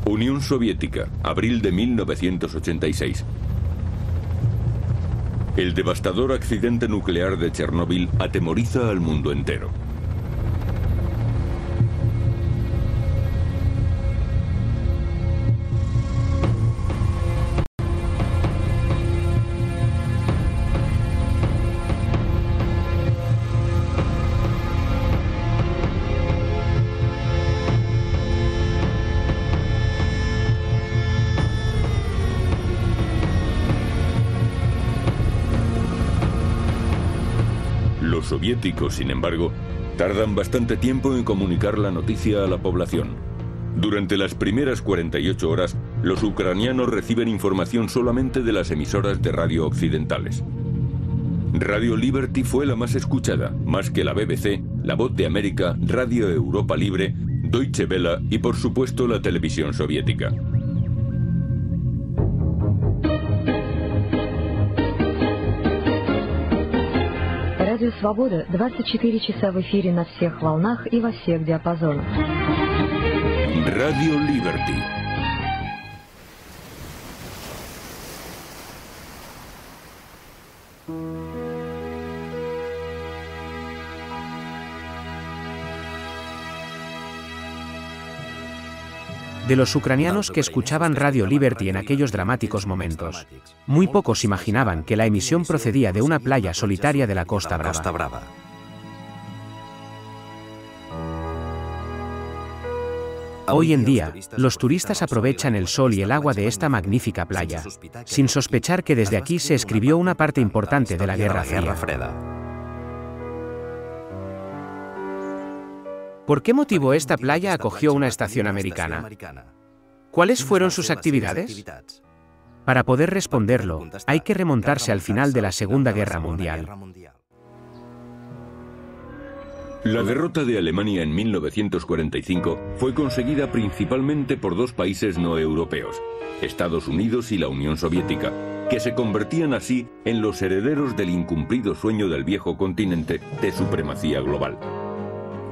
Unión Soviética, abril de 1986. El devastador accidente nuclear de Chernóbil atemoriza al mundo entero. Los soviéticos, sin embargo, tardan bastante tiempo en comunicar la noticia a la población. Durante las primeras 48 horas, los ucranianos reciben información solamente de las emisoras de radio occidentales. Radio Liberty fue la más escuchada, más que la BBC, La Voz de América, Radio Europa Libre, Deutsche Welle y, por supuesto, la televisión soviética. Радио Свобода 24 часа в эфире на всех волнах и во всех диапазонах. Radio Liberty. De los ucranianos que escuchaban Radio Liberty en aquellos dramáticos momentos, muy pocos imaginaban que la emisión procedía de una playa solitaria de la Costa Brava. Hoy en día, los turistas aprovechan el sol y el agua de esta magnífica playa, sin sospechar que desde aquí se escribió una parte importante de la Guerra Fría. ¿Por qué motivo esta playa acogió una estación americana? ¿Cuáles fueron sus actividades? Para poder responderlo, hay que remontarse al final de la Segunda Guerra Mundial. La derrota de Alemania en 1945 fue conseguida principalmente por dos países no europeos, Estados Unidos y la Unión Soviética, que se convertían así en los herederos del incumplido sueño del viejo continente de supremacía global.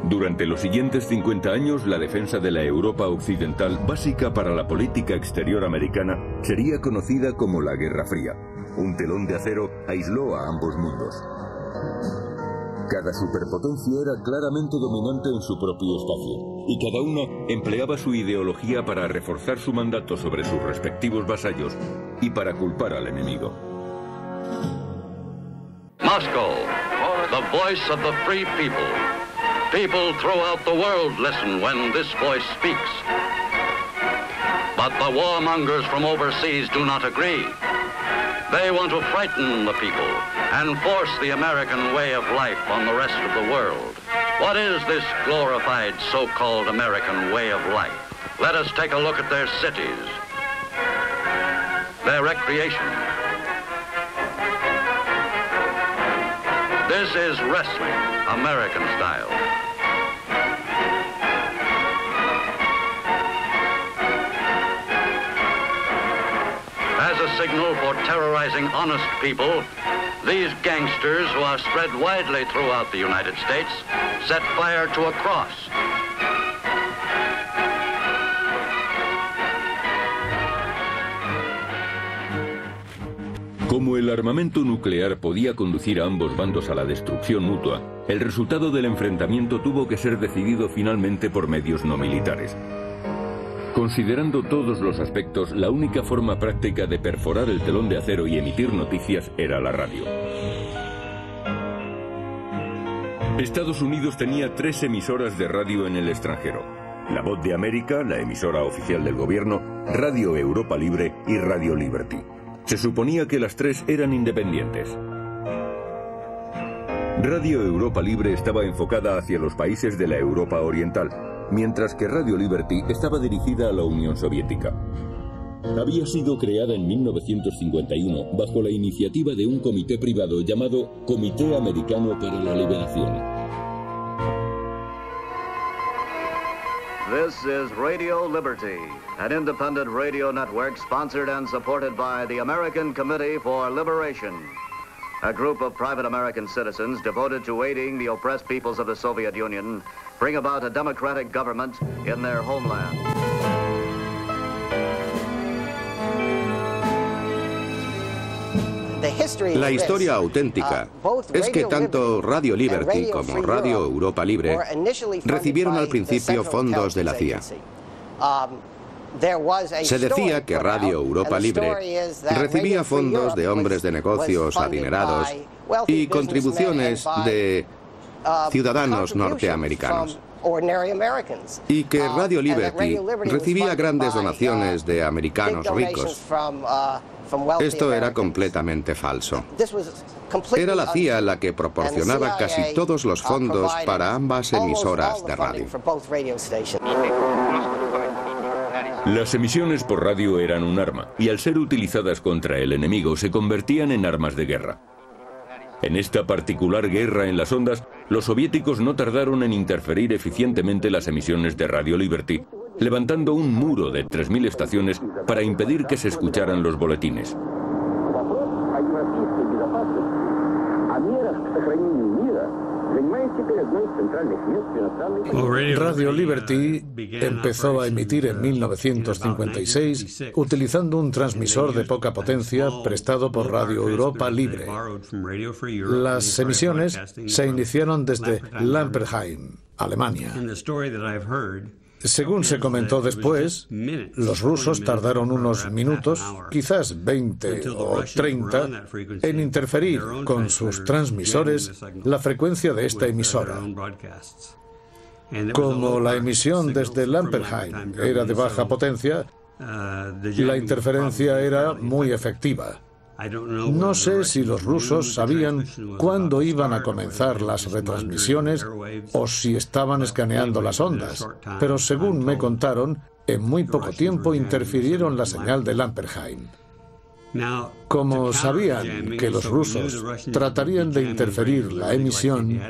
Durante los siguientes 50 años, la defensa de la Europa occidental, básica para la política exterior americana, sería conocida como la Guerra Fría. Un telón de acero aisló a ambos mundos. Cada superpotencia era claramente dominante en su propio espacio, y cada una empleaba su ideología para reforzar su mandato sobre sus respectivos vasallos y para culpar al enemigo. Moscow, the voice of the free people. People throughout the world listen when this voice speaks. But the warmongers from overseas do not agree. They want to frighten the people and force the American way of life on the rest of the world. What is this glorified so-called American way of life? Let us take a look at their cities, their recreation. This is wrestling, American style. As a signal for terrorizing honest people, these gangsters, who are spread widely throughout the United States, set fire to a cross. Como el armamento nuclear podía conducir a ambos bandos a la destrucción mutua, el resultado del enfrentamiento tuvo que ser decidido finalmente por medios no militares. Considerando todos los aspectos, la única forma práctica de perforar el telón de acero y emitir noticias era la radio. Estados Unidos tenía 3 emisoras de radio en el extranjero: La Voz de América, la emisora oficial del gobierno, Radio Europa Libre y Radio Liberty. Se suponía que las 3 eran independientes. Radio Europa Libre estaba enfocada hacia los países de la Europa Oriental, mientras que Radio Liberty estaba dirigida a la Unión Soviética. Había sido creada en 1951 bajo la iniciativa de un comité privado llamado Comité Americano para la Liberación. This is Radio Liberty, an independent radio network sponsored and supported by the American Committee for Liberation, a group of private American citizens devoted to aiding the oppressed peoples of the Soviet Union bring about a democratic government in their homeland. La historia auténtica es que tanto Radio Liberty como Radio Europa Libre recibieron al principio fondos de la CIA. Se decía que Radio Europa Libre recibía fondos de hombres de negocios adinerados y contribuciones de ciudadanos norteamericanos, y que Radio Liberty recibía grandes donaciones de americanos ricos. Esto era completamente falso. Era la CIA la que proporcionaba casi todos los fondos para ambas emisoras de radio. Las emisiones por radio eran un arma, y al ser utilizadas contra el enemigo se convertían en armas de guerra. En esta particular guerra en las ondas, los soviéticos no tardaron en interferir eficientemente las emisiones de Radio Liberty, levantando un muro de 3000 estaciones para impedir que se escucharan los boletines. Radio Liberty empezó a emitir en 1956 utilizando un transmisor de poca potencia prestado por Radio Europa Libre. Las emisiones se iniciaron desde Lampertheim, Alemania. Según se comentó después, los rusos tardaron unos minutos, quizás 20 o 30, en interferir con sus transmisores la frecuencia de esta emisora. Como la emisión desde Lampertheim era de baja potencia, la interferencia era muy efectiva. No sé si los rusos sabían cuándo iban a comenzar las retransmisiones o si estaban escaneando las ondas, pero según me contaron, en muy poco tiempo interfirieron la señal de Lampertheim. Como sabían que los rusos tratarían de interferir la emisión,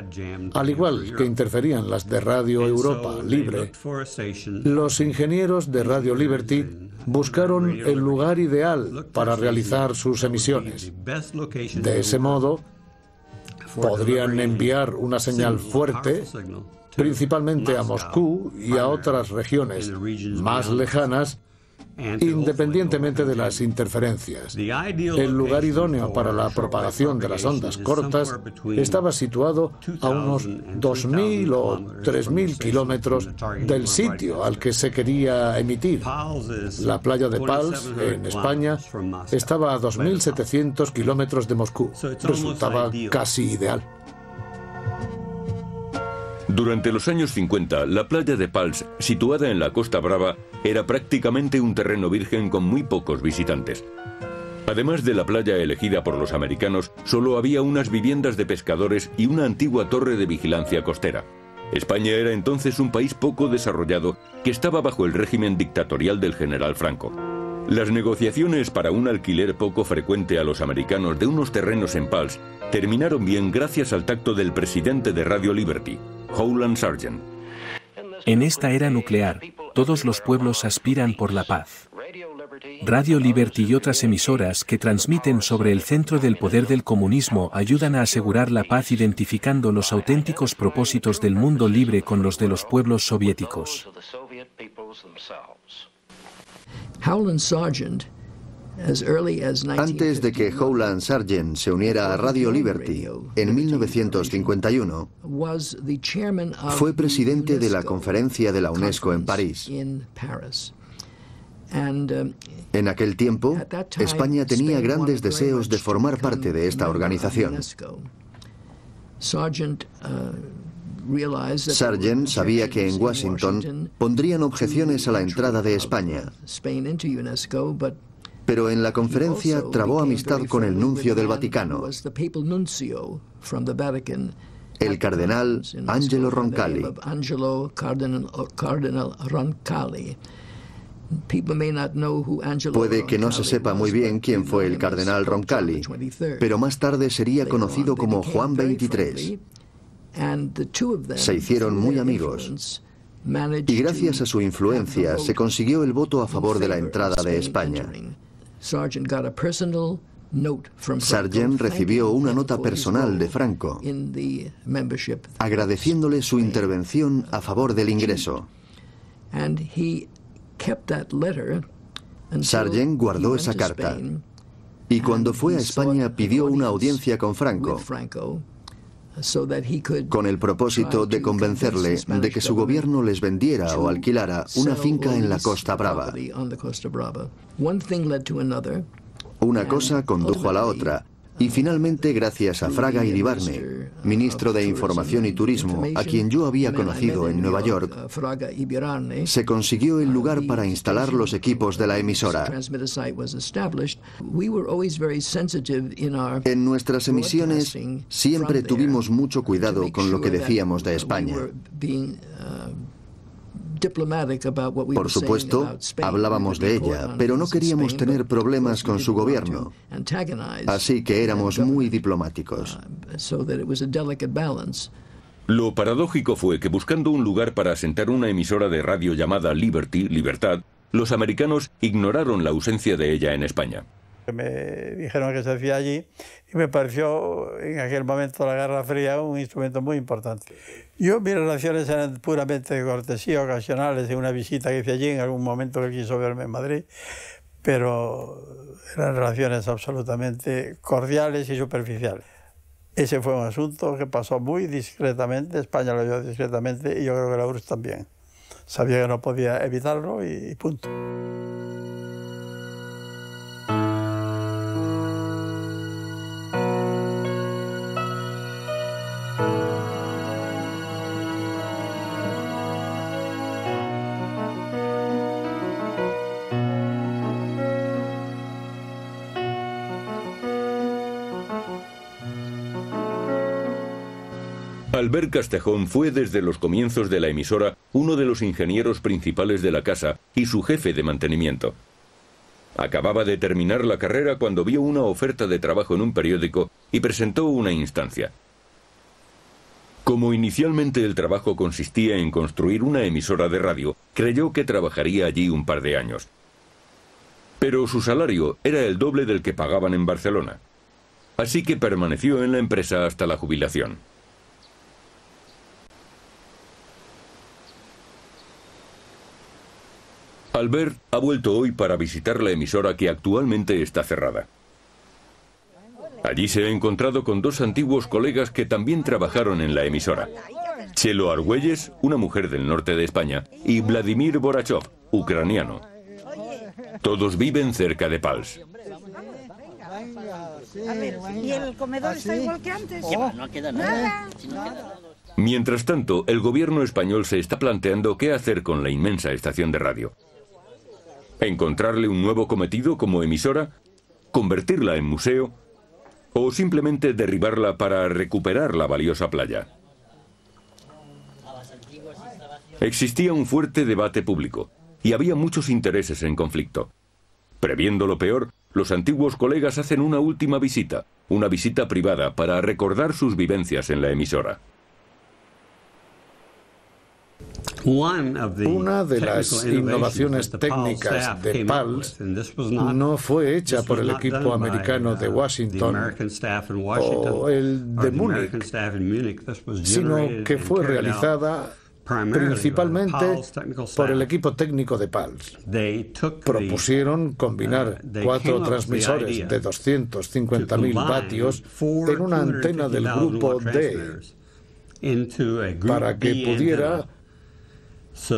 al igual que interferían las de Radio Europa Libre, los ingenieros de Radio Liberty buscaron el lugar ideal para realizar sus emisiones. De ese modo, podrían enviar una señal fuerte, principalmente a Moscú y a otras regiones más lejanas, independientemente de las interferencias. El lugar idóneo para la propagación de las ondas cortas estaba situado a unos 2.000 o 3.000 kilómetros del sitio al que se quería emitir. La playa de Pals, en España, estaba a 2.700 kilómetros de Moscú. Resultaba casi ideal. Durante los años 50, la playa de Pals, situada en la Costa Brava, era prácticamente un terreno virgen con muy pocos visitantes. Además de la playa elegida por los americanos, solo había unas viviendas de pescadores y una antigua torre de vigilancia costera. España era entonces un país poco desarrollado que estaba bajo el régimen dictatorial del general Franco. Las negociaciones para un alquiler poco frecuente a los americanos de unos terrenos en Pals terminaron bien gracias al tacto del presidente de Radio Liberty, Howland Sargent. En esta era nuclear, todos los pueblos aspiran por la paz. Radio Liberty y otras emisoras que transmiten sobre el centro del poder del comunismo ayudan a asegurar la paz identificando los auténticos propósitos del mundo libre con los de los pueblos soviéticos. Antes de que Howland Sargent se uniera a Radio Liberty en 1951, fue presidente de la conferencia de la UNESCO en París. En aquel tiempo, España tenía grandes deseos de formar parte de esta organización. Sargent sabía que en Washington pondrían objeciones a la entrada de España, pero en la conferencia trabó amistad con el nuncio del Vaticano, el cardenal Angelo Roncalli. Puede que no se sepa muy bien quién fue el cardenal Roncalli, pero más tarde sería conocido como Juan XXIII. Se hicieron muy amigos y gracias a su influencia se consiguió el voto a favor de la entrada de España. Sargent recibió una nota personal de Franco agradeciéndole su intervención a favor del ingreso. Sargent guardó esa carta Y cuando fue a España pidió una audiencia con Franco, con el propósito de convencerle de que su gobierno les vendiera o alquilara una finca en la Costa Brava. Una cosa condujo a la otra, y finalmente, gracias a Fraga Iribarne, ministro de Información y Turismo, a quien yo había conocido en Nueva York, se consiguió el lugar para instalar los equipos de la emisora. En nuestras emisiones siempre tuvimos mucho cuidado con lo que decíamos de España. Por supuesto, hablábamos de ella, pero no queríamos tener problemas con su gobierno, así que éramos muy diplomáticos. Lo paradójico fue que buscando un lugar para asentar una emisora de radio llamada Liberty, Libertad, los americanos ignoraron la ausencia de ella en España. Me dijeron que se hacía allí y me pareció en aquel momento la Guerra Fría un instrumento muy importante. Mis relaciones eran puramente de cortesía, ocasionales, de una visita que hice allí en algún momento que él quiso verme en Madrid, pero eran relaciones absolutamente cordiales y superficiales. Ese fue un asunto que pasó muy discretamente, España lo vio discretamente y yo creo que la URSS también. Sabía que no podía evitarlo y punto. Albert Castejón fue desde los comienzos de la emisora uno de los ingenieros principales de la casa y su jefe de mantenimiento. Acababa de terminar la carrera cuando vio una oferta de trabajo en un periódico y presentó una instancia. Como inicialmente el trabajo consistía en construir una emisora de radio, creyó que trabajaría allí un par de años. Pero su salario era el doble del que pagaban en Barcelona. Así que permaneció en la empresa hasta la jubilación. Albert ha vuelto hoy para visitar la emisora que actualmente está cerrada. Allí se ha encontrado con dos antiguos colegas que también trabajaron en la emisora. Chelo Argüelles, una mujer del norte de España, y Vladimir Borachov, ucraniano. Todos viven cerca de Pals. A ver, ¿y el comedor está igual que antes? No queda nada. Mientras tanto, el gobierno español se está planteando qué hacer con la inmensa estación de radio. ¿Encontrarle un nuevo cometido como emisora? ¿Convertirla en museo? ¿O simplemente derribarla para recuperar la valiosa playa? Existía un fuerte debate público y había muchos intereses en conflicto. Previendo lo peor, los antiguos colegas hacen una última visita, una visita privada para recordar sus vivencias en la emisora. Una de las innovaciones técnicas de Pals no fue hecha por el equipo americano de Washington o el de Múnich, sino que fue realizada principalmente por el equipo técnico de Pals. Propusieron combinar 4 transmisores de 250.000 vatios en una antena del grupo D para que pudiera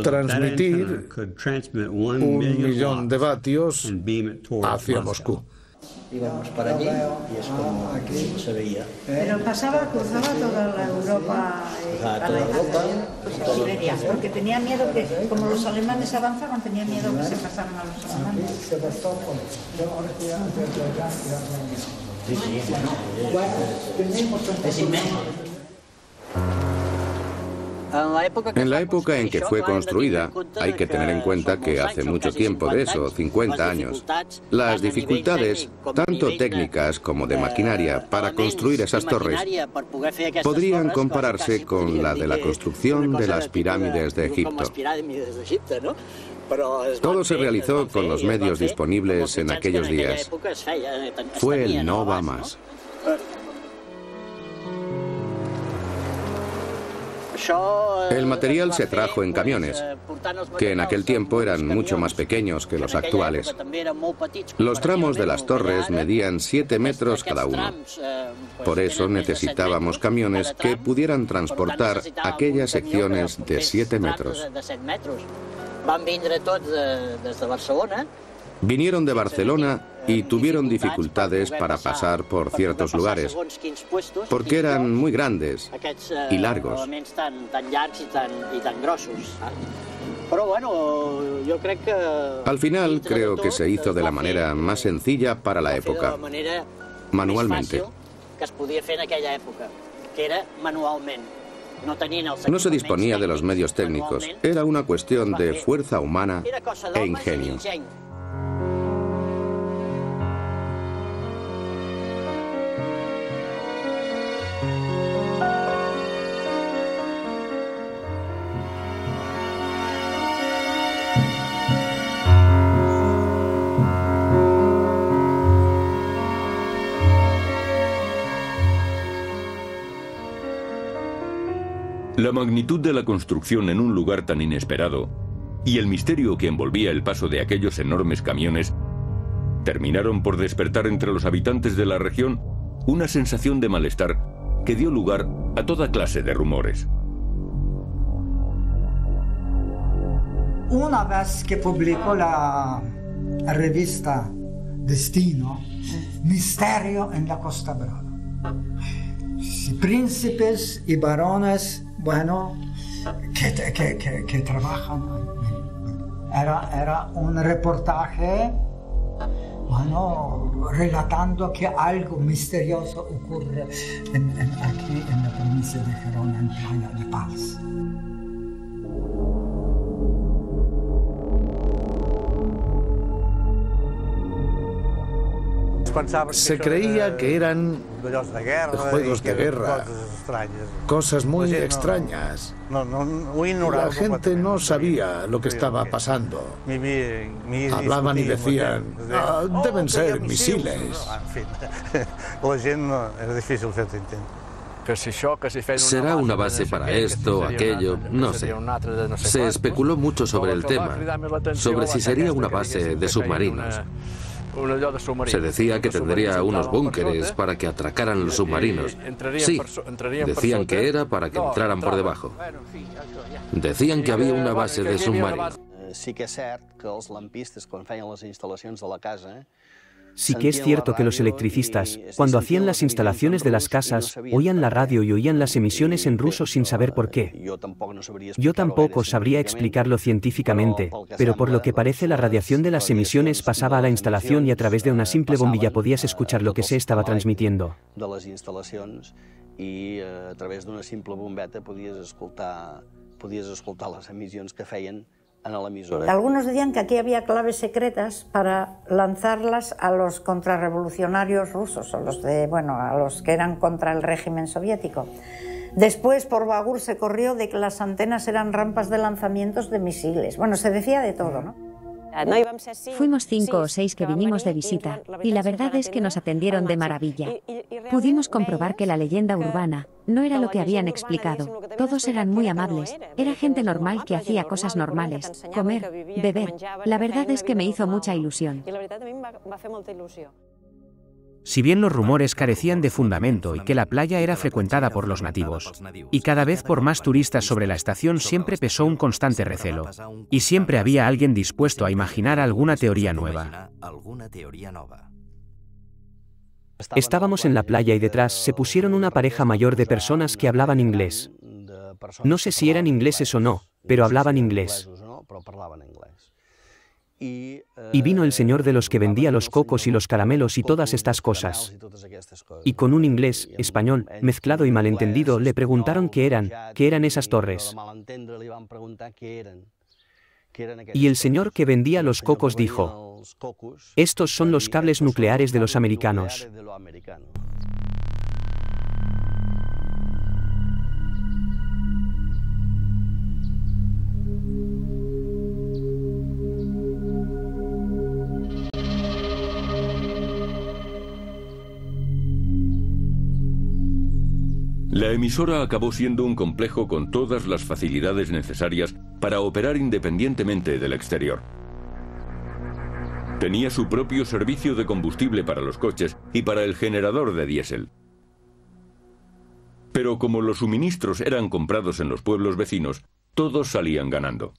transmitir 1.000.000 de vatios hacia Moscú. Íbamos para allí y es como se veía. Pero cruzaba toda la Europa, Siberia, porque tenía miedo que, como los alemanes avanzaban, tenía miedo que se pasaran a los alemanes. Sí, es inmenso. En la época en que fue construida, hay que tener en cuenta que hace mucho tiempo de eso, 50 años, las dificultades, tanto técnicas como de maquinaria, para construir esas torres, podrían compararse con la de la construcción de las pirámides de Egipto. Todo se realizó con los medios disponibles en aquellos días. Fue el no va más. El material se trajo en camiones, que en aquel tiempo eran mucho más pequeños que los actuales. Los tramos de las torres medían 7 metros cada uno. Por eso necesitábamos camiones que pudieran transportar aquellas secciones de 7 metros. Vinieron de Barcelona y tuvieron dificultades para pasar por ciertos lugares, porque eran muy grandes y largos. Al final creo que se hizo de la manera más sencilla para la época, manualmente. No se disponía de los medios técnicos, era una cuestión de fuerza humana e ingenio. La magnitud de la construcción en un lugar tan inesperado y el misterio que envolvía el paso de aquellos enormes camiones terminaron por despertar entre los habitantes de la región una sensación de malestar que dio lugar a toda clase de rumores. Una vez que publicó la revista Destino, Misterio en la Costa Brava. Príncipes y varones, bueno, que trabajan. Era un reportaje, bueno, relatando que algo misterioso ocurre aquí en la provincia de Gerona, en Playa de Paz. Se creía que eran juegos de guerra, cosas muy extrañas. La gente no sabía lo que estaba pasando. Hablaban y decían, deben ser misiles. ¿Será una base para esto o aquello? No sé. Se especuló mucho sobre el tema, sobre si sería una base de submarinos. Se decía que tendría unos búnkeres para que atracaran los submarinos. Sí, decían que era para que entraran por debajo. Decían que había una base de submarinos. Sí que es cierto que los lampistes, cuando feien las instalaciones de la casa, Sí que es cierto que los electricistas, cuando hacían las instalaciones de las casas, oían la radio y oían las emisiones en ruso sin saber por qué. Yo tampoco sabría explicarlo científicamente, pero por lo que parece la radiación de las emisiones pasaba a la instalación y a través de una simple bombilla podías escuchar lo que se estaba transmitiendo. De las instalaciones y a través d'una simple bombeta podies escoltar les emissions que feien en l'emissora. Algunos decían que aquí había claves secretas para lanzarlas a los contrarrevolucionarios rusos, o a los que eran contra el régimen soviético. Después, por Bagur se corrió de que las antenas eran rampas de lanzamientos de misiles. Bueno, se decía de todo, ¿no? Fuimos 5 o 6 que vinimos de visita, y la verdad es que nos atendieron de maravilla. Pudimos comprobar que la leyenda urbana no era lo que habían explicado. Todos eran muy amables, era gente normal que hacía cosas normales, comer, beber. La verdad es que me hizo mucha ilusión. Si bien los rumores carecían de fundamento y que la playa era frecuentada por los nativos, y cada vez por más turistas sobre la estación, siempre pesó un constante recelo, y siempre había alguien dispuesto a imaginar alguna teoría nueva. Estábamos en la playa y detrás se pusieron una pareja mayor de personas que hablaban inglés. No sé si eran ingleses o no, pero hablaban inglés. Y vino el señor de los que vendía los cocos y los caramelos y todas estas cosas. Y con un inglés, español, mezclado y malentendido, le preguntaron qué eran esas torres. Y el señor que vendía los cocos dijo, estos son los cables nucleares de los americanos. La emisora acabó siendo un complejo con todas las facilidades necesarias para operar independientemente del exterior. Tenía su propio servicio de combustible para los coches y para el generador de diésel. Pero como los suministros eran comprados en los pueblos vecinos, todos salían ganando.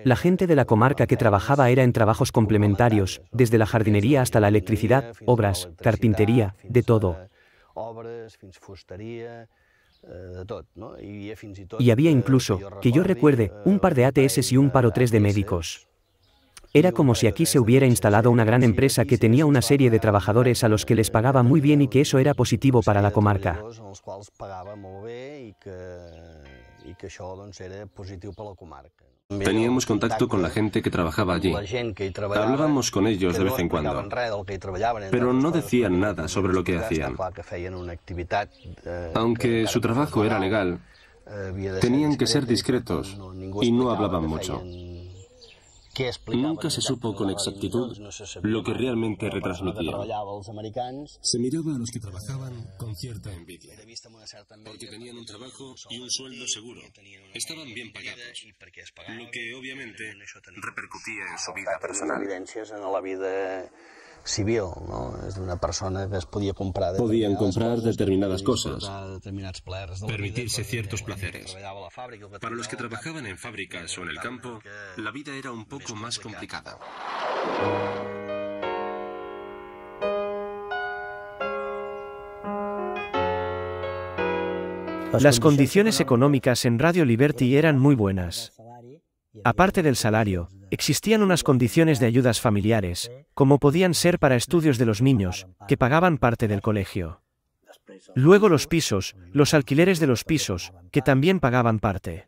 La gente de la comarca que trabajaba era en trabajos complementarios, desde la jardinería hasta la electricidad, obras, carpintería, de todo. Y había incluso, que yo recuerde, un par de ATS y un par o tres de médicos. Era como si aquí se hubiera instalado una gran empresa que tenía una serie de trabajadores a los que les pagaba muy bien y que eso era positivo para la comarca. Teníamos contacto con la gente que trabajaba allí. Hablábamos con ellos de vez en cuando, pero no decían nada sobre lo que hacían. Aunque su trabajo era legal, tenían que ser discretos y no hablaban mucho. Nunca se supo con exactitud lo que realmente retransmitían. Se miraba a los que trabajaban con cierta envidia, porque tenían un trabajo y un sueldo seguro. Estaban bien pagados, lo que obviamente repercutía en su vida personal. Civil, no? És d'una persona que es podia comprar podían comprar determinadas cosas, permitirse ciertos placeres. Para los que trabajaban en fábricas o en el campo, la vida era un poco más complicada. Las condiciones económicas en Radio Liberty eran muy buenas. Aparte del salario, existían unas condiciones de ayudas familiares, como podían ser para estudios de los niños, que pagaban parte del colegio. Luego los pisos, los alquileres de los pisos, que también pagaban parte.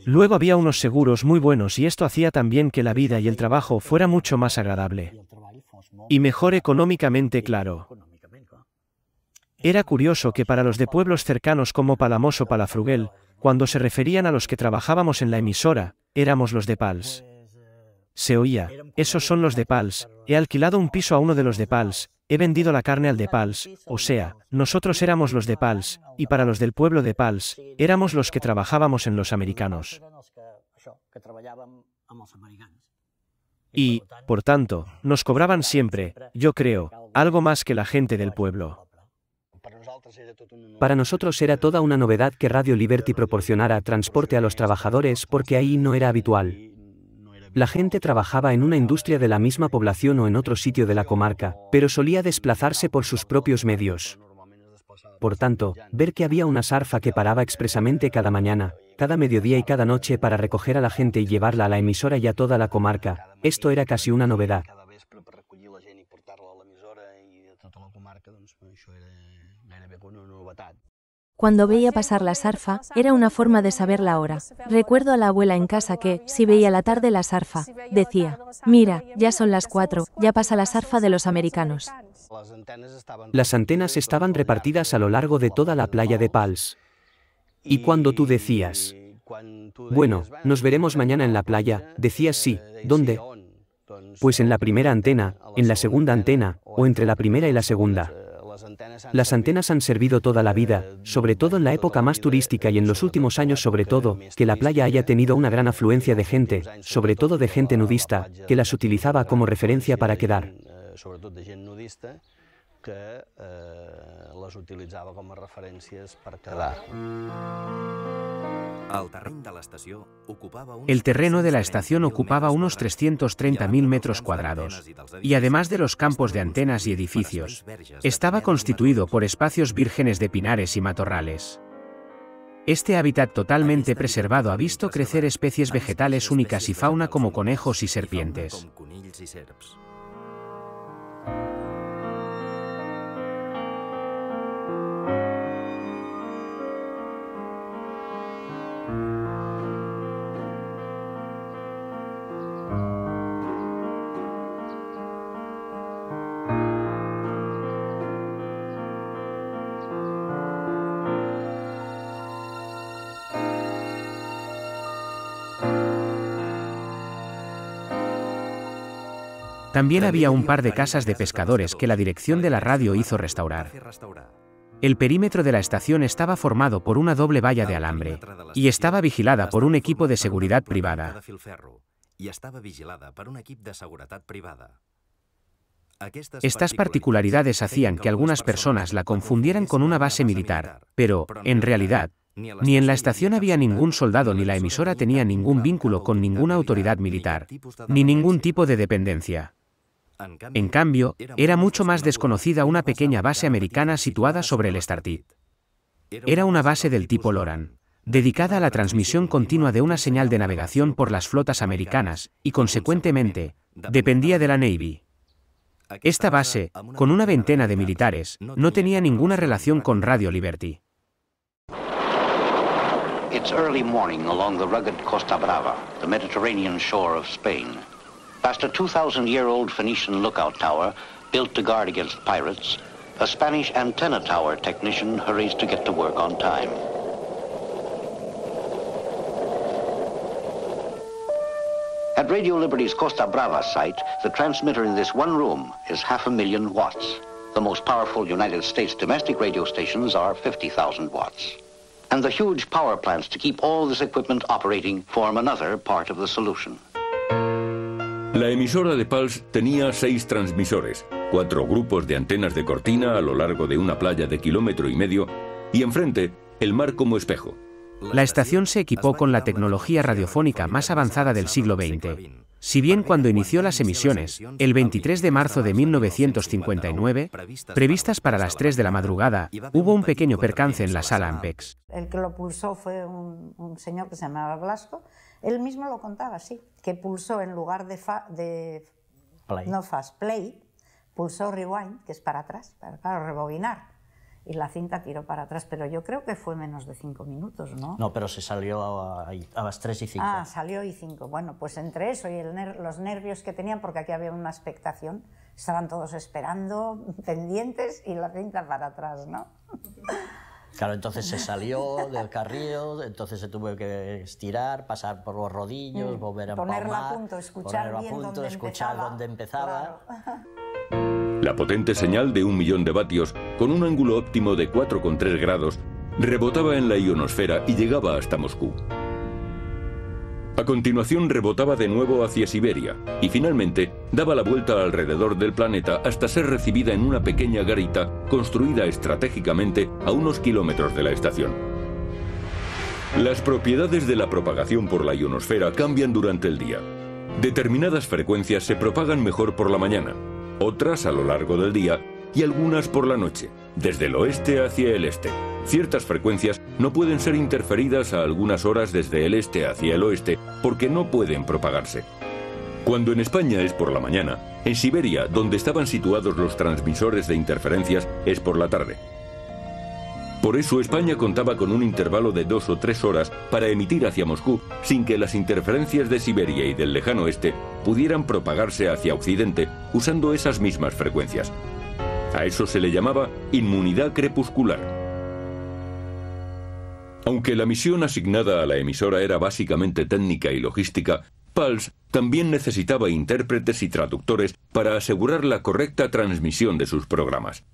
Luego había unos seguros muy buenos y esto hacía también que la vida y el trabajo fuera mucho más agradable. Y mejor económicamente, claro. Era curioso que para los de pueblos cercanos como Palamos o Palafrugell, cuando se referían a los que trabajábamos en la emisora, éramos los de Pals. Se oía, esos son los de Pals, he alquilado un piso a uno de los de Pals, he vendido la carne al de Pals, o sea, nosotros éramos los de Pals, y para los del pueblo de Pals, éramos los que trabajábamos en los americanos. Y, por tanto, nos cobraban siempre, yo creo, algo más que la gente del pueblo. Para nosotros era toda una novedad que Radio Liberty proporcionara transporte a los trabajadores porque ahí no era habitual. La gente trabajaba en una industria de la misma población o en otro sitio de la comarca, pero solía desplazarse por sus propios medios. Por tanto, ver que había una sarfa que paraba expresamente cada mañana, cada mediodía y cada noche para recoger a la gente y llevarla a la emisora y a toda la comarca, esto era casi una novedad. Cuando veía pasar la sarfa, era una forma de saber la hora. Recuerdo a la abuela en casa que, si veía la tarde la sarfa, decía, mira, ya son las 4, ya pasa la sarfa de los americanos. Las antenas estaban repartidas a lo largo de toda la playa de Pals. Y cuando tú decías, bueno, nos veremos mañana en la playa, decías sí, ¿dónde? Pues en la primera antena, en la segunda antena, o entre la primera y la segunda. Las antenas han servido toda la vida, sobre todo en la época más turística y en los últimos años sobre todo, que la playa haya tenido una gran afluencia de gente, sobre todo de gente nudista, que las utilizaba como referencia para quedar. El terreno de la estación ocupaba unos 330.000 metros cuadrados, y además de los campos de antenas y edificios, estaba constituido por espacios vírgenes de pinares y matorrales. Este hábitat totalmente preservado ha visto crecer especies vegetales únicas y fauna como conejos y serpientes. También había un par de casas de pescadores que la dirección de la radio hizo restaurar. El perímetro de la estación estaba formado por una doble valla de alambre y estaba vigilada por un equipo de seguridad privada. Estas particularidades hacían que algunas personas la confundieran con una base militar, pero, en realidad, ni en la estación había ningún soldado ni la emisora tenía ningún vínculo con ninguna autoridad militar, ni ningún tipo de dependencia. En cambio, era mucho más desconocida una pequeña base americana situada sobre el Estartit. Era una base del tipo Loran, dedicada a la transmisión continua de una señal de navegación por las flotas americanas, y consecuentemente, dependía de la Navy. Esta base, con una veintena de militares, no tenía ninguna relación con Radio Liberty. It's early morning along the rugged Costa Brava, the Mediterranean shore of Spain. Past a 2,000-year-old Phoenician lookout tower built to guard against pirates, a Spanish antenna tower technician hurries to get to work on time. At Radio Liberty's Costa Brava site, the transmitter in this one room is 500,000 watts. The most powerful United States domestic radio stations are 50,000 watts. And the huge power plants to keep all this equipment operating form another part of the solution. La emisora de Pulse tenía 6 transmisores, 4 grupos de antenas de cortina a lo largo de una playa de 1,5 kilómetros y enfrente, el mar como espejo. La estación se equipó con la tecnología radiofónica más avanzada del siglo XX. Si bien cuando inició las emisiones, el 23 de marzo de 1959, previstas para las 3 de la madrugada, hubo un pequeño percance en la sala Ampex. El que lo pulsó fue un señor que se llamaba Blasco. Él mismo lo contaba así, que pulsó en lugar de fast play, pulsó rewind, que es para atrás, para rebobinar. Y la cinta tiró para atrás, pero yo creo que fue menos de 5 minutos, ¿no? No, pero se salió a las 3 y 5. Ah, salió y 5. Bueno, pues entre eso y los nervios que tenían, porque aquí había una expectación, estaban todos esperando, pendientes, y la cinta para atrás, ¿no? Claro, entonces se salió del carril, entonces se tuvo que estirar, pasar por los rodillos, volver a empalmar, ponerla a punto, escuchar bien dónde empezaba. Claro. La potente señal de 1 millón de vatios, con un ángulo óptimo de 4,3 grados, rebotaba en la ionosfera y llegaba hasta Moscú. A continuación rebotaba de nuevo hacia Siberia y finalmente daba la vuelta alrededor del planeta hasta ser recibida en una pequeña garita construida estratégicamente a unos kilómetros de la estación. Las propiedades de la propagación por la ionosfera cambian durante el día. Determinadas frecuencias se propagan mejor por la mañana, otras a lo largo del día y algunas por la noche, desde el oeste hacia el este. Ciertas frecuencias no pueden ser interferidas a algunas horas desde el este hacia el oeste porque no pueden propagarse. Cuando en España es por la mañana, en Siberia, donde estaban situados los transmisores de interferencias, es por la tarde. Por eso España contaba con un intervalo de 2 o 3 horas para emitir hacia Moscú sin que las interferencias de Siberia y del lejano oeste pudieran propagarse hacia Occidente usando esas mismas frecuencias. A eso se le llamaba inmunidad crepuscular. Aunque la misión asignada a la emisora era básicamente técnica y logística, Pulse también necesitaba intérpretes y traductores para asegurar la correcta transmisión de sus programas.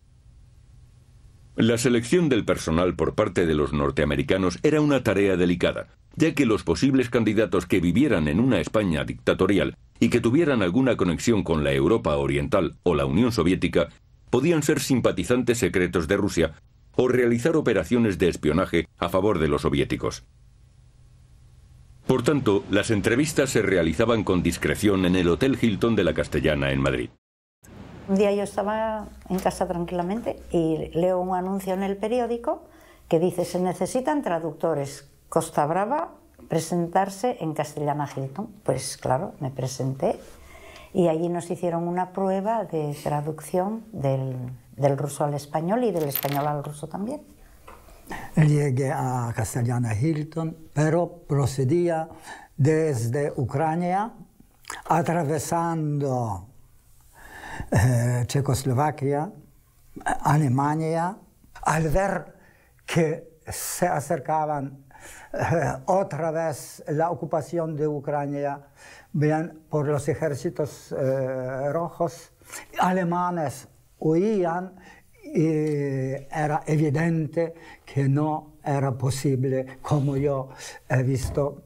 La selección del personal por parte de los norteamericanos era una tarea delicada, ya que los posibles candidatos que vivieran en una España dictatorial y que tuvieran alguna conexión con la Europa Oriental o la Unión Soviética podían ser simpatizantes secretos de Rusia o realizar operaciones de espionaje a favor de los soviéticos. Por tanto, las entrevistas se realizaban con discreción en el Hotel Hilton de la Castellana en Madrid. Un día yo estaba en casa tranquilamente y leo un anuncio en el periódico que dice: se necesitan traductores, Costa Brava, presentarse en Castellana Hilton. Pues claro, me presenté y allí nos hicieron una prueba de traducción del ruso al español y del español al ruso también. Llegué a Castellana Hilton, pero procedía desde Ucrania, atravesando Checoslovaquia, Alemania. Al ver que se acercaban otra vez la ocupación de Ucrania, bien, por los ejércitos rojos, alemanes huían y era evidente que no era posible, como yo he visto,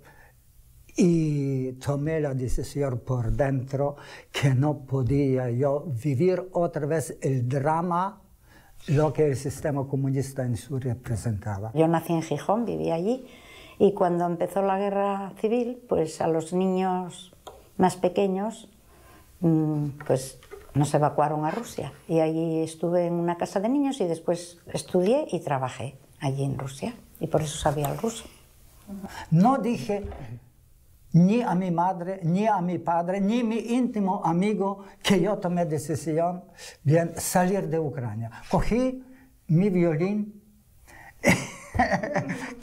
y tomé la decisión por dentro que no podía yo vivir otra vez el drama, lo que el sistema comunista en Sur representaba. Yo nací en Gijón, viví allí, y cuando empezó la guerra civil, pues a los niños más pequeños, pues nos evacuaron a Rusia. Y allí estuve en una casa de niños y después estudié y trabajé allí en Rusia. Y por eso sabía el ruso. No dije ni a mi madre, ni a mi padre, ni a mi íntimo amigo que yo tomé decisión de salir de Ucrania. Cogí mi violín,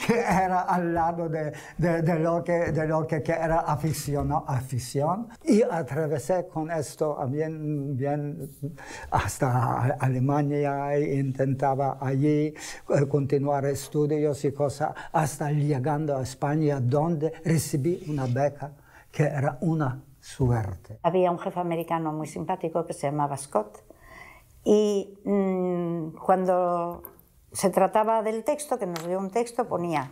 que era al lado de lo que era afición, y atravesé con esto bien hasta Alemania, e intentaba allí continuar estudios y cosas, hasta llegando a España, donde recibí una beca que era una suerte. Había un jefe americano muy simpático que se llamaba Scott, y cuando se trataba del texto, que nos dio un texto, ponía,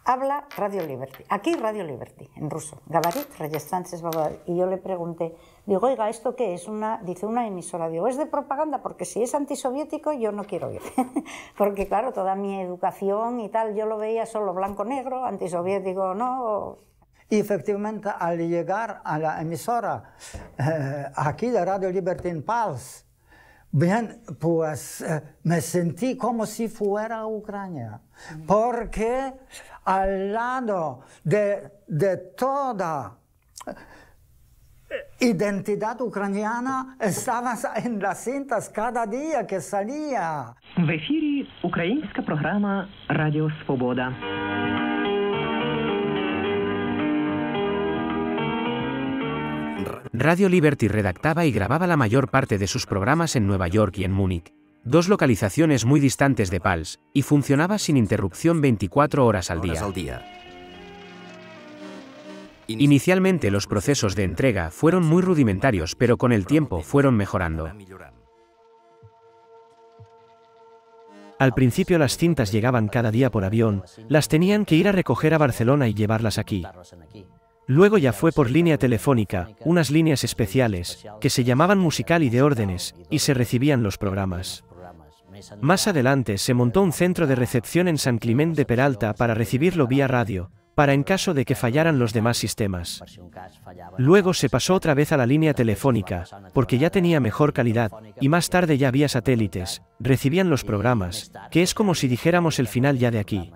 habla Radio Liberty, aquí Radio Liberty, en ruso, Gavarit, Reyestances, y yo le pregunté, digo, oiga, ¿esto qué es? Dice, una emisora, digo, es de propaganda, porque si es antisoviético yo no quiero ir, porque claro, toda mi educación y tal, yo lo veía solo blanco-negro, antisoviético no. Y efectivamente, al llegar a la emisora, aquí de Radio Liberty en Pals, bien, pues me sentí como si fuera a Ucrania, porque al lado de toda identidad ucraniana estaba en las cintas cada día que salía. В ефірі українська програма «Радіо Свобода». Radio Liberty redactaba y grababa la mayor parte de sus programas en Nueva York y en Múnich, dos localizaciones muy distantes de Pals, y funcionaba sin interrupción 24 horas al día. Inicialmente los procesos de entrega fueron muy rudimentarios, pero con el tiempo fueron mejorando. Al principio las cintas llegaban cada día por avión, las tenían que ir a recoger a Barcelona y llevarlas aquí. Luego ya fue por línea telefónica, unas líneas especiales, que se llamaban musical y de órdenes, y se recibían los programas. Más adelante se montó un centro de recepción en San Climent de Peralta para recibirlo vía radio, para en caso de que fallaran los demás sistemas. Luego se pasó otra vez a la línea telefónica, porque ya tenía mejor calidad, y más tarde ya vía satélites, recibían los programas, que es como si dijéramos el final ya de aquí.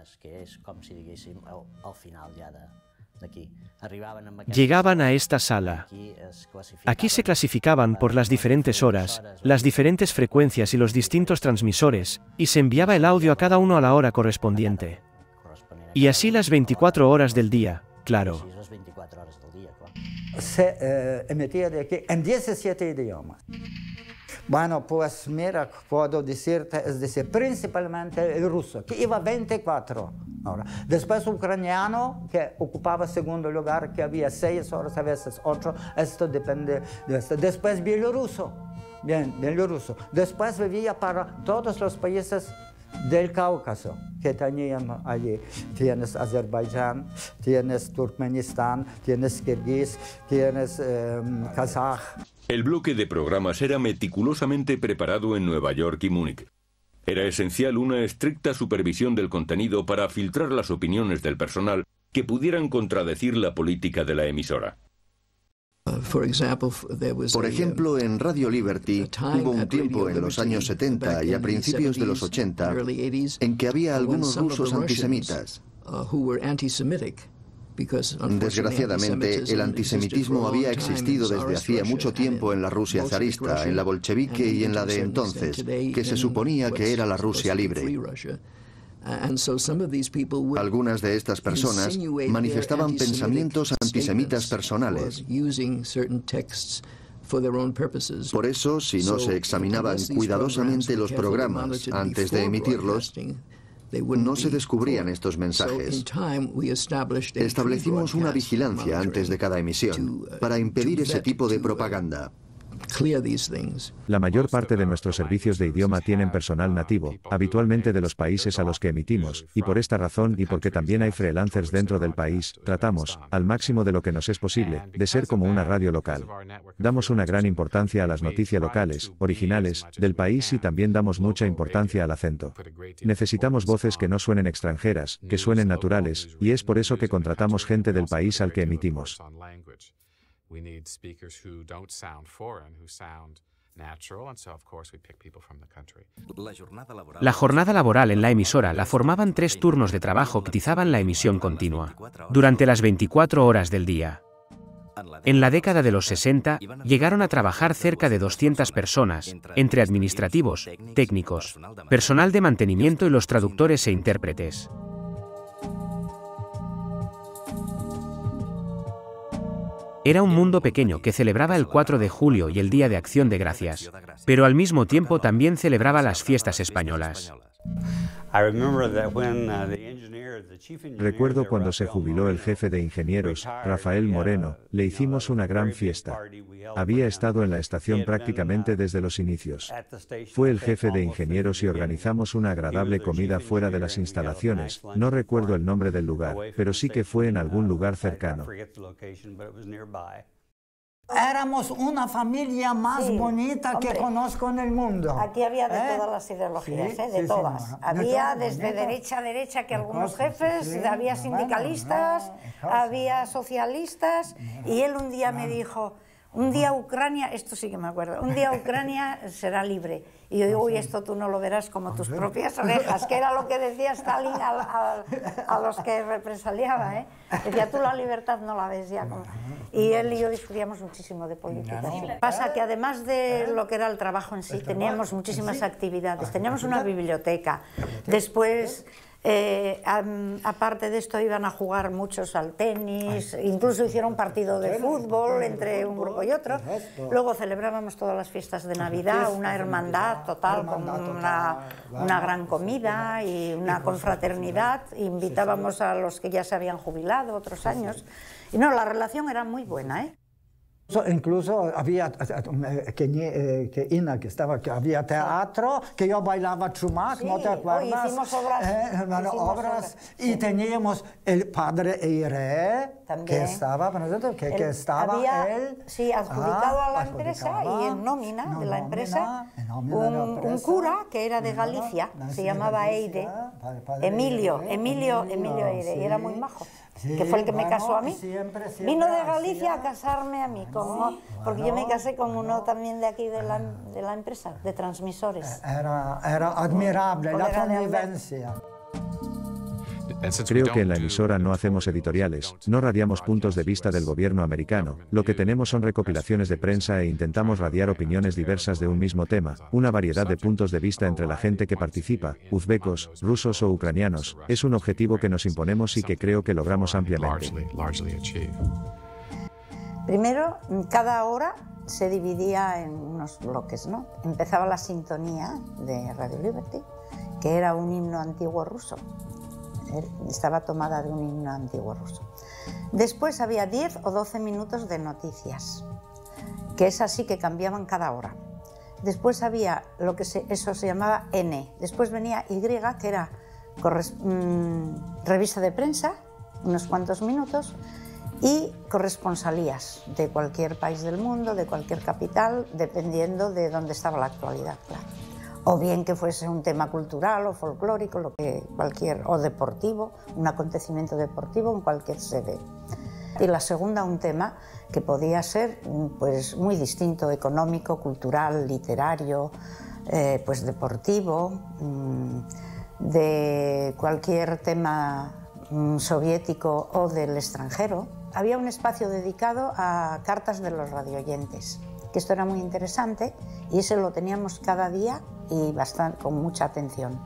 Llegaban a esta sala. Aquí se clasificaban por las diferentes horas, las diferentes frecuencias y los distintos transmisores, y se enviaba el audio a cada uno a la hora correspondiente. Y así las 24 horas del día, claro. Se emitía de aquí en 17 idiomas. Bueno, pues mira, puedo decirte, es decir, principalmente el ruso, que iba 24 horas. Después ucraniano, que ocupaba segundo lugar, que había 6 horas, a veces 8, esto depende de esto. Después bielorruso, bien, bielorruso. Después vivía para todos los países del Cáucaso que tenían allí. Tienes Azerbaiyán, tienes Turkmenistán, tienes Kirguís, tienes Kazaj. El bloque de programas era meticulosamente preparado en Nueva York y Múnich. Era esencial una estricta supervisión del contenido para filtrar las opiniones del personal que pudieran contradecir la política de la emisora. Por ejemplo, en Radio Liberty hubo un tiempo en los años 70 y a principios de los 80 en que había algunos rusos antisemitas. Desgraciadamente, el antisemitismo había existido desde hacía mucho tiempo en la Rusia zarista, en la bolchevique y en la de entonces, que se suponía que era la Rusia libre. Algunas de estas personas manifestaban pensamientos antisemitas personales. Por eso, si no se examinaban cuidadosamente los programas antes de emitirlos, no se descubrían estos mensajes. Establecimos una vigilancia antes de cada emisión para impedir ese tipo de propaganda. La mayor parte de nuestros servicios de idioma tienen personal nativo, habitualmente de los países a los que emitimos, y por esta razón y porque también hay freelancers dentro del país, tratamos, al máximo de lo que nos es posible, de ser como una radio local. Damos una gran importancia a las noticias locales, originales, del país y también damos mucha importancia al acento. Necesitamos voces que no suenen extranjeras, que suenen naturales, y es por eso que contratamos gente del país al que emitimos. We need speakers who don't sound foreign, who sound natural, and so of course we pick people from the country. La jornada laboral en la emisora la formaban 3 turnos de trabajo que tizaban la emisión continua, durante las 24 horas del día. En la década de los 60, llegaron a trabajar cerca de 200 personas, entre administrativos, técnicos, personal de mantenimiento y los traductores e intérpretes. Era un mundo pequeño que celebraba el 4 de julio y el Día de Acción de Gracias, pero al mismo tiempo también celebraba las fiestas españolas. Recuerdo cuando se jubiló el jefe de ingenieros, Rafael Moreno, le hicimos una gran fiesta. Había estado en la estación prácticamente desde los inicios. Fue el jefe de ingenieros y organizamos una agradable comida fuera de las instalaciones, no recuerdo el nombre del lugar, pero sí que fue en algún lugar cercano. Éramos una familia más bonita que conozco en el mundo. Aquí había de todas las ideologías, de todas. Había desde derecha a derecha que algunos jefes, había sindicalistas, había socialistas, y él un día me dijo, un día Ucrania, esto sí que me acuerdo, un día Ucrania será libre. Y yo digo, uy, esto tú no lo verás como tus propias orejas, que era lo que decía Stalin a los que represaliaba, Decía, tú la libertad no la ves ya. Y él y yo discutíamos muchísimo de política. Pasa que además de lo que era el trabajo en sí, teníamos muchísimas actividades. Teníamos una biblioteca. Después, aparte de esto, iban a jugar muchos al tenis, incluso hicieron un partido de fútbol entre un grupo y otro. Luego celebrábamos todas las fiestas de Navidad, una hermandad total, con una gran comida y una confraternidad. Invitábamos a los que ya se habían jubilado otros años. Y no, la relación era muy buena, Incluso había que había teatro, que yo bailaba chumac, ¿no te acuerdas? Hicimos obras. Y teníamos el padre Eire, que estaba, sí, adjudicado a la empresa y en nómina de la empresa, un cura que era de Galicia, se llamaba Eire, Emilio Eire, y era muy majo. Que fue el que me casó a mí. Vino de Galicia a casarme a mí, porque yo me casé con uno también de aquí de la empresa, de transmisores. Era admirable la convivencia. Creo que en la emisora no hacemos editoriales, no radiamos puntos de vista del gobierno americano, lo que tenemos son recopilaciones de prensa e intentamos radiar opiniones diversas de un mismo tema, una variedad de puntos de vista entre la gente que participa, uzbecos, rusos o ucranianos, es un objetivo que nos imponemos y que creo que logramos ampliamente. Primero, cada hora se dividía en unos bloques, ¿no? Empezaba la sintonía de Radio Liberty, que era un himno antiguo ruso. Estaba tomada de un himno antiguo ruso. Después había 10 o 12 minutos de noticias, que es así que cambiaban cada hora. Después había eso se llamaba N. Después venía Y, que era revista de prensa, unos cuantos minutos, y corresponsalías de cualquier país del mundo, de cualquier capital, dependiendo de dónde estaba la actualidad, claro. O bien que fuese un tema cultural o folclórico, o deportivo, un acontecimiento deportivo en cualquier sede. Y la segunda, un tema que podía ser pues, muy distinto, económico, cultural, literario, pues deportivo, de cualquier tema soviético o del extranjero. Había un espacio dedicado a cartas de los radioyentes, que esto era muy interesante y ese lo teníamos cada día y con mucha atención.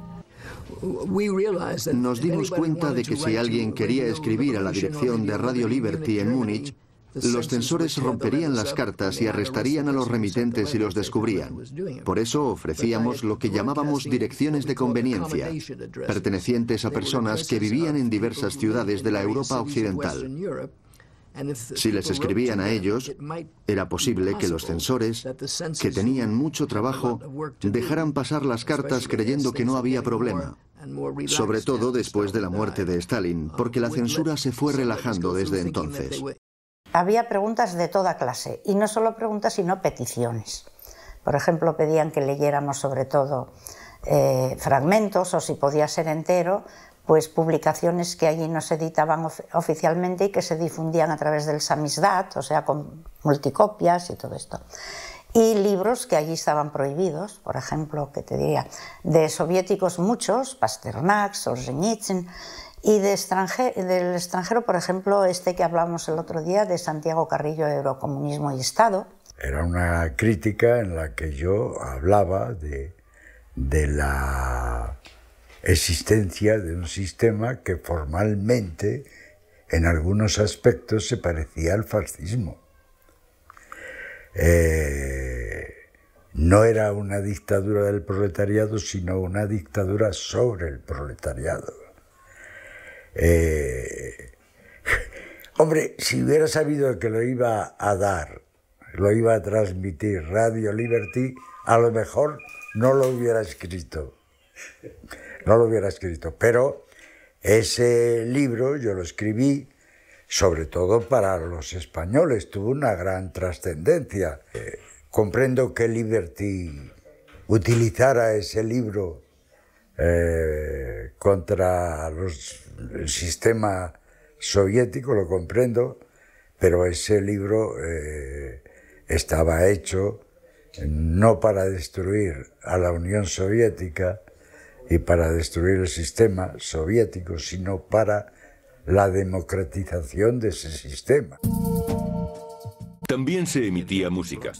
Nos dimos cuenta de que si alguien quería escribir a la dirección de Radio Liberty en Múnich, Los censores romperían las cartas y arrestarían a los remitentes si los descubrían. Por eso ofrecíamos lo que llamábamos direcciones de conveniencia, pertenecientes a personas que vivían en diversas ciudades de la Europa occidental. Si les escribían a ellos, era posible que los censores, que tenían mucho trabajo, dejaran pasar las cartas creyendo que no había problema. Sobre todo después de la muerte de Stalin, porque la censura se fue relajando desde entonces. Había preguntas de toda clase, y no solo preguntas, sino peticiones. Por ejemplo, pedían que leyéramos sobre todo fragmentos, o si podía ser entero, pues publicaciones que allí no se editaban oficialmente y que se difundían a través del samizdat, o sea, con multicopias y todo esto. Y libros que allí estaban prohibidos, por ejemplo, que te diría, de soviéticos muchos, Pasternak, Solzhenitsyn, y del extranjero, por ejemplo, este que hablamos el otro día, de Santiago Carrillo, Eurocomunismo y Estado. Era una crítica en la que yo hablaba de la existencia de un sistema que formalmente, en algunos aspectos, se parecía al fascismo. No era una dictadura del proletariado, sino una dictadura sobre el proletariado. Hombre, si hubiera sabido que lo iba a dar, lo iba a transmitir Radio Liberty, a lo mejor no lo hubiera escrito. No lo hubiera escrito, pero ese libro yo lo escribí sobre todo para los españoles, tuvo una gran trascendencia. Comprendo que Liberty utilizara ese libro contra el sistema soviético, lo comprendo, pero ese libro estaba hecho no para destruir a la Unión Soviética y para destruir el sistema soviético, sino para la democratización de ese sistema. También se emitía música.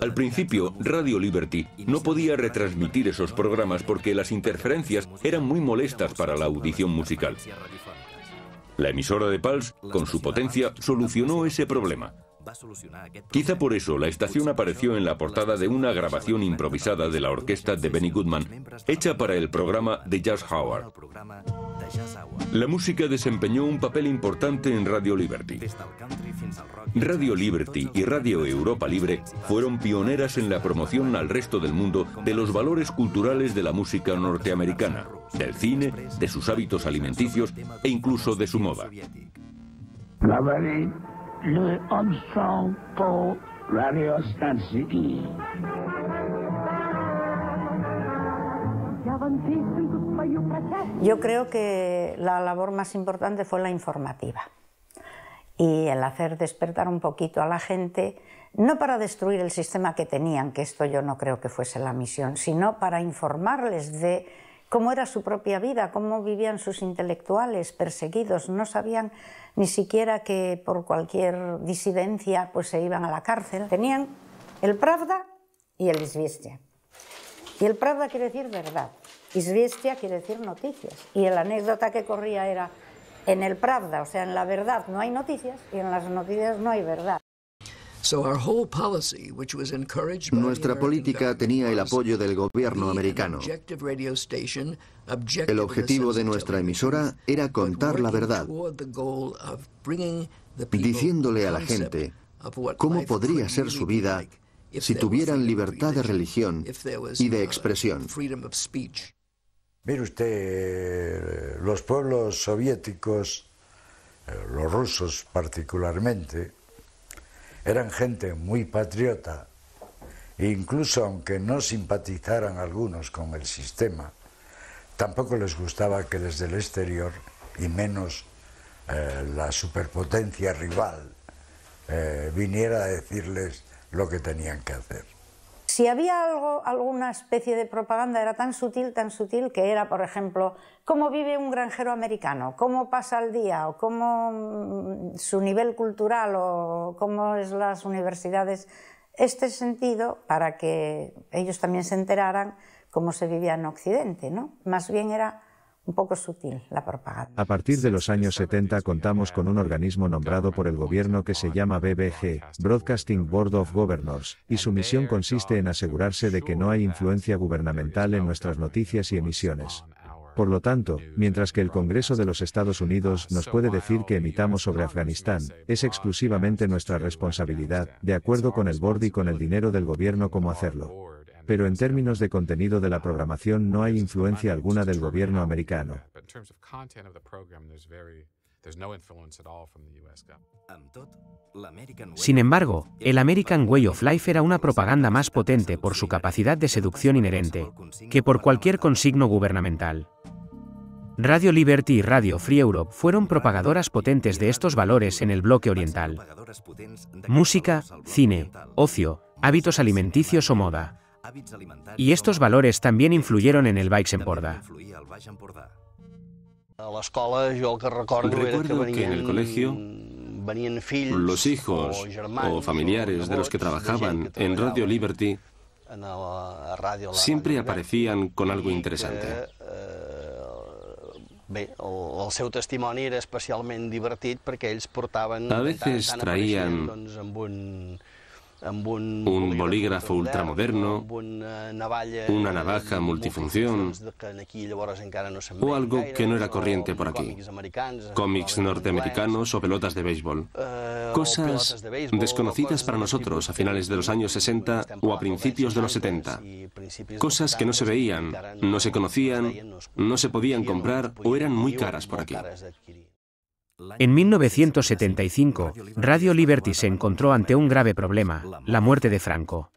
Al principio, Radio Liberty no podía retransmitir esos programas porque las interferencias eran muy molestas para la audición musical. La emisora de Pulse, con su potencia, solucionó ese problema. Quizá por eso la estación apareció en la portada de una grabación improvisada de la orquesta de Benny Goodman, hecha para el programa The Jazz Hour. La música desempeñó un papel importante en Radio Liberty. Radio Liberty y Radio Europa Libre fueron pioneras en la promoción al resto del mundo de los valores culturales de la música norteamericana, del cine, de sus hábitos alimenticios e incluso de su moda. Louis Armstrong por Radio Stancy. Yo creo que la labor más importante fue la informativa y el hacer despertar un poquito a la gente, no para destruir el sistema que tenían, que esto yo no creo que fuese la misión, sino para informarles de cómo era su propia vida, cómo vivían sus intelectuales perseguidos, no sabían ni siquiera que por cualquier disidencia pues se iban a la cárcel. Tenían el Pravda y el Izviestia. Y el Pravda quiere decir verdad, Izviestia quiere decir noticias. Y la anécdota que corría era, en el Pravda, o sea, en la verdad no hay noticias y en las noticias no hay verdad. Nuestra política tenía el apoyo del gobierno americano. El objetivo de nuestra emisora era contar la verdad, diciéndole a la gente cómo podría ser su vida si tuvieran libertad de religión y de expresión. Mire usted, los pueblos soviéticos, los rusos particularmente, eran gente muy patriota, e incluso aunque no simpatizaran algunos con el sistema, tampoco les gustaba que desde el exterior, y menos la superpotencia rival, viniera a decirles lo que tenían que hacer. Si había alguna especie de propaganda, era tan sutil que era, por ejemplo, cómo vive un granjero americano, cómo pasa el día, o cómo su nivel cultural, o cómo es las universidades. Este sentido, para que ellos también se enteraran cómo se vivía en Occidente, ¿no? Más bien era un poco sutil la propaganda. A partir de los años 70 contamos con un organismo nombrado por el gobierno que se llama BBG, Broadcasting Board of Governors, y su misión consiste en asegurarse de que no hay influencia gubernamental en nuestras noticias y emisiones. Por lo tanto, mientras que el Congreso de los Estados Unidos nos puede decir que emitamos sobre Afganistán, es exclusivamente nuestra responsabilidad, de acuerdo con el board y con el dinero del gobierno, cómo hacerlo. Pero en términos de contenido de la programación no hay influencia alguna del gobierno americano. Sin embargo, el American Way of Life era una propaganda más potente por su capacidad de seducción inherente que por cualquier consigno gubernamental. Radio Liberty y Radio Free Europe fueron propagadoras potentes de estos valores en el bloque oriental. Música, cine, ocio, hábitos alimenticios o moda. Y estos valores también influyeron en el Baix Empordà. Recuerdo que en el colegio, los hijos o familiares de los que trabajaban en Radio Liberty siempre aparecían con algo interesante. A veces traían un bolígrafo ultramoderno, una navaja multifunción o algo que no era corriente por aquí. Cómics norteamericanos o pelotas de béisbol. Cosas desconocidas para nosotros a finales de los años 60 o a principios de los 70. Cosas que no se veían, no se conocían, no se podían comprar o eran muy caras por aquí. En 1975, Radio Liberty se encontró ante un grave problema, la muerte de Franco.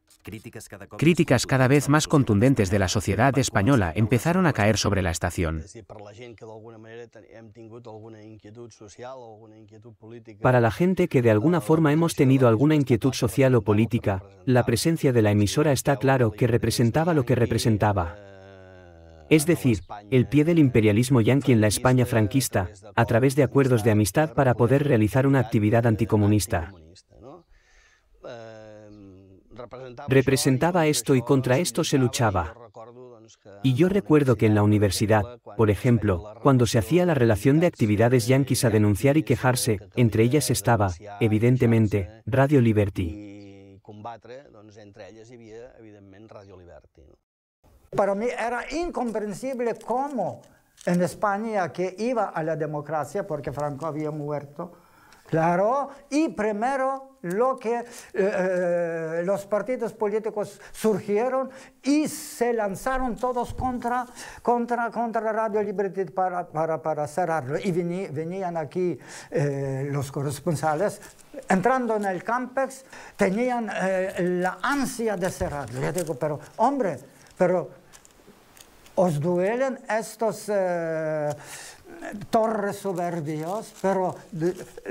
Críticas cada vez más contundentes de la sociedad española empezaron a caer sobre la estación. Para la gente que de alguna forma hemos tenido alguna inquietud social o política, la presencia de la emisora está claro que representaba lo que representaba. Es decir, el pie del imperialismo yanqui en la España franquista, a través de acuerdos de amistad para poder realizar una actividad anticomunista. Representaba esto y contra esto se luchaba. Y yo recuerdo que en la universidad, por ejemplo, cuando se hacía la relación de actividades yanquis a denunciar y quejarse, entre ellas estaba, evidentemente, Radio Liberty. Para mí era incomprensible cómo en España, que iba a la democracia porque Franco había muerto, claro, y primero lo que los partidos políticos surgieron y se lanzaron todos contra Radio Liberty para cerrarlo. Y venían aquí los corresponsales, entrando en el Campex, tenían la ansia de cerrarlo. Yo digo, pero hombre, os duelen estos torres soberbios, pero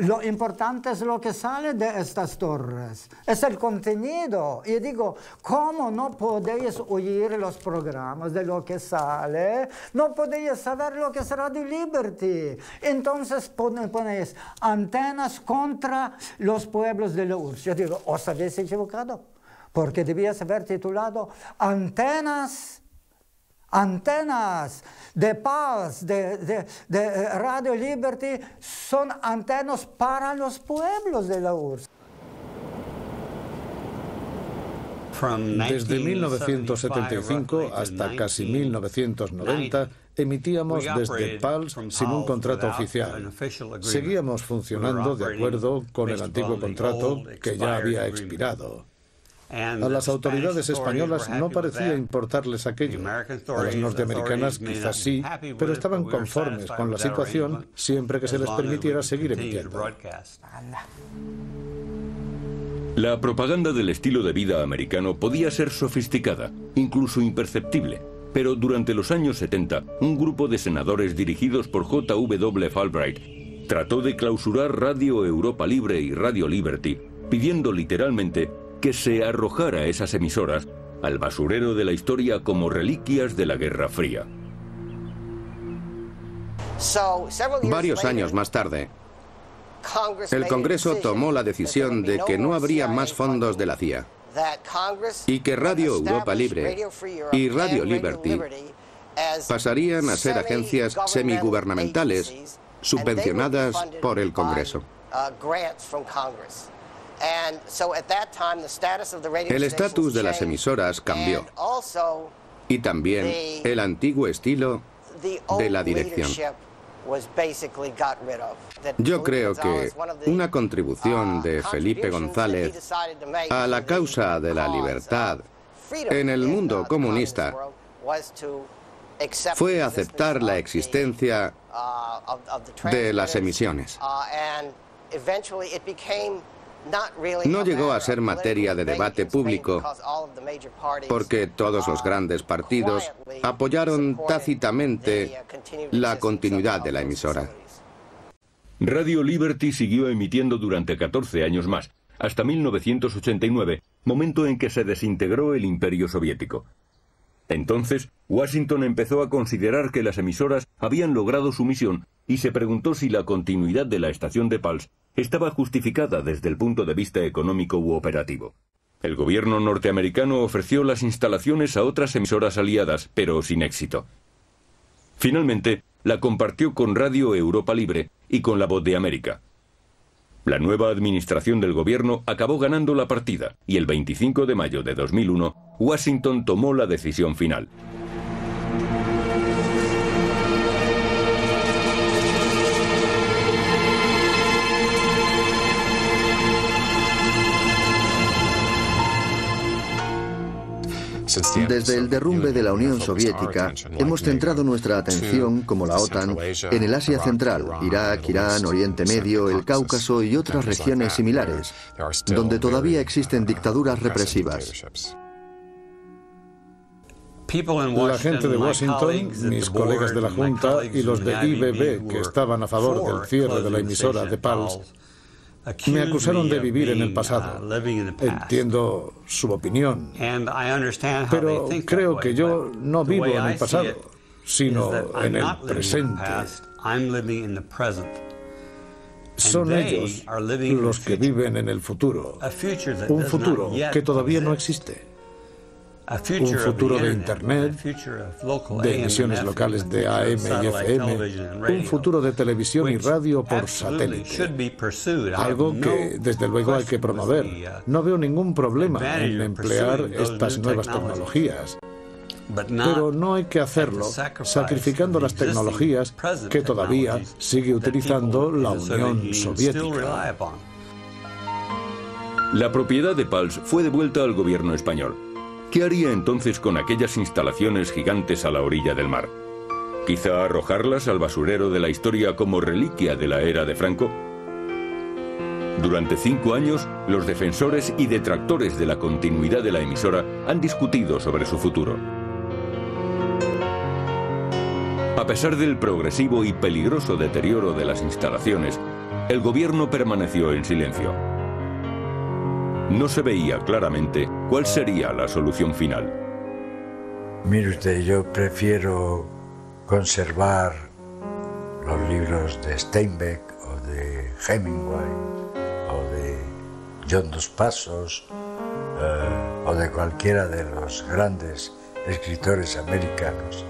lo importante es lo que sale de estas torres, es el contenido. Y digo, ¿cómo no podéis oír los programas de lo que sale? No podéis saber lo que es Radio Liberty. Entonces ponéis antenas contra los pueblos de la URSS. Yo digo, os habéis equivocado, porque debías haber titulado Antenas de paz, de Radio Liberty, son antenas para los pueblos de la URSS. Desde 1975 hasta casi 1990, emitíamos desde PALS sin un contrato oficial. Seguíamos funcionando de acuerdo con el antiguo contrato que ya había expirado. A las autoridades españolas no parecía importarles aquello. A las norteamericanas quizás sí, pero estaban conformes con la situación siempre que se les permitiera seguir emitiendo. La propaganda del estilo de vida americano podía ser sofisticada, incluso imperceptible, pero durante los años 70, un grupo de senadores dirigidos por J.W. Fulbright trató de clausurar Radio Europa Libre y Radio Liberty, pidiendo literalmente que se arrojara esas emisoras al basurero de la historia como reliquias de la Guerra Fría. Varios años más tarde, el Congreso tomó la decisión de que no habría más fondos de la CIA y que Radio Europa Libre y Radio Liberty pasarían a ser agencias semigubernamentales subvencionadas por el Congreso. El estatus de las emisoras cambió y también el antiguo estilo de la dirección. Yo creo que una contribución de Felipe González a la causa de la libertad en el mundo comunista fue aceptar la existencia de las emisiones. No llegó a ser materia de debate público porque todos los grandes partidos apoyaron tácitamente la continuidad de la emisora. Radio Liberty siguió emitiendo durante 14 años más, hasta 1989, momento en que se desintegró el Imperio Soviético. Entonces, Washington empezó a considerar que las emisoras habían logrado su misión y se preguntó si la continuidad de la estación de Pulse estaba justificada desde el punto de vista económico u operativo. El gobierno norteamericano ofreció las instalaciones a otras emisoras aliadas, pero sin éxito. Finalmente, la compartió con Radio Europa Libre y con La Voz de América. La nueva administración del gobierno acabó ganando la partida y el 25 de mayo de 2001, Washington tomó la decisión final. Desde el derrumbe de la Unión Soviética, hemos centrado nuestra atención, como la OTAN, en el Asia Central, Irak, Irán, Oriente Medio, el Cáucaso y otras regiones similares, donde todavía existen dictaduras represivas. La gente de Washington, mis colegas de la Junta y los de IBB, que estaban a favor del cierre de la emisora de Pulse, me acusaron de vivir en el pasado. Entiendo su opinión, pero creo que yo no vivo en el pasado, sino en el presente. Son ellos los que viven en el futuro, un futuro que todavía no existe. Un futuro de Internet, de emisiones locales de AM y FM, un futuro de televisión y radio por satélite. Algo que, desde luego, hay que promover. No veo ningún problema en emplear estas nuevas tecnologías. Pero no hay que hacerlo sacrificando las tecnologías que todavía sigue utilizando la Unión Soviética. La propiedad de Pulse fue devuelta al gobierno español. ¿Qué haría entonces con aquellas instalaciones gigantes a la orilla del mar? ¿Quizá arrojarlas al basurero de la historia como reliquia de la era de Franco? Durante 5 años, los defensores y detractores de la continuidad de la emisora han discutido sobre su futuro. A pesar del progresivo y peligroso deterioro de las instalaciones, el gobierno permaneció en silencio. No se veía claramente cuál sería la solución final. Mire usted, yo prefiero conservar los libros de Steinbeck o de Hemingway o de John Dos Passos o de cualquiera de los grandes escritores americanos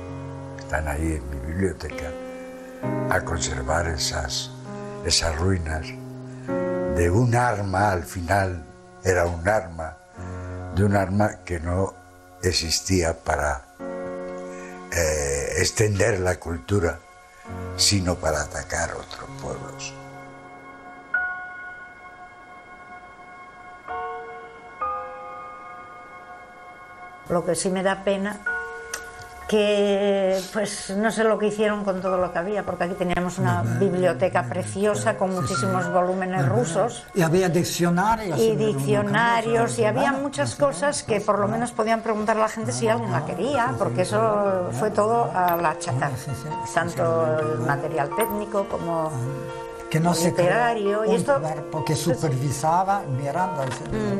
que están ahí en mi biblioteca, a conservar esas ruinas de un arma. Al final era un arma, de un arma que no existía para extender la cultura, sino para atacar otros pueblos. Lo que sí me da pena, que pues no sé lo que hicieron con todo lo que había, porque aquí teníamos una biblioteca preciosa con muchísimos volúmenes rusos. Y había diccionarios. Y diccionarios, y había muchas cosas que por lo menos podían preguntar a la gente si alguien la quería, porque eso fue todo a la chatarra. Tanto el material técnico como que no literario. Y esto porque supervisaba, mirando.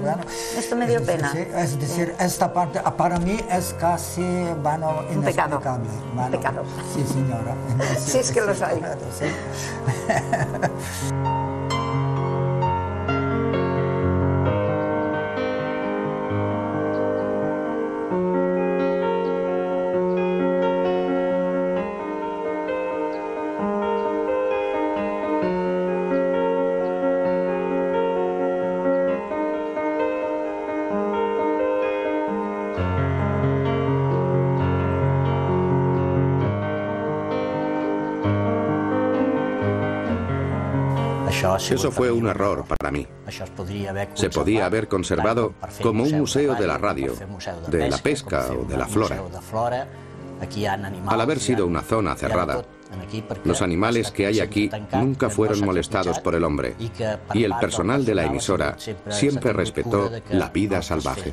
Bueno, esto me dio pena. Es decir, esta parte para mí es casi, bueno, un pecado. Bueno, un pecado. Sí, señora. Sí, es que los hay. Sí. Eso fue un error para mí. Se podía haber conservado como un museo de la radio, de la pesca o de la flora. Al haber sido una zona cerrada, los animales que hay aquí nunca fueron molestados por el hombre y el personal de la emisora siempre respetó la vida salvaje.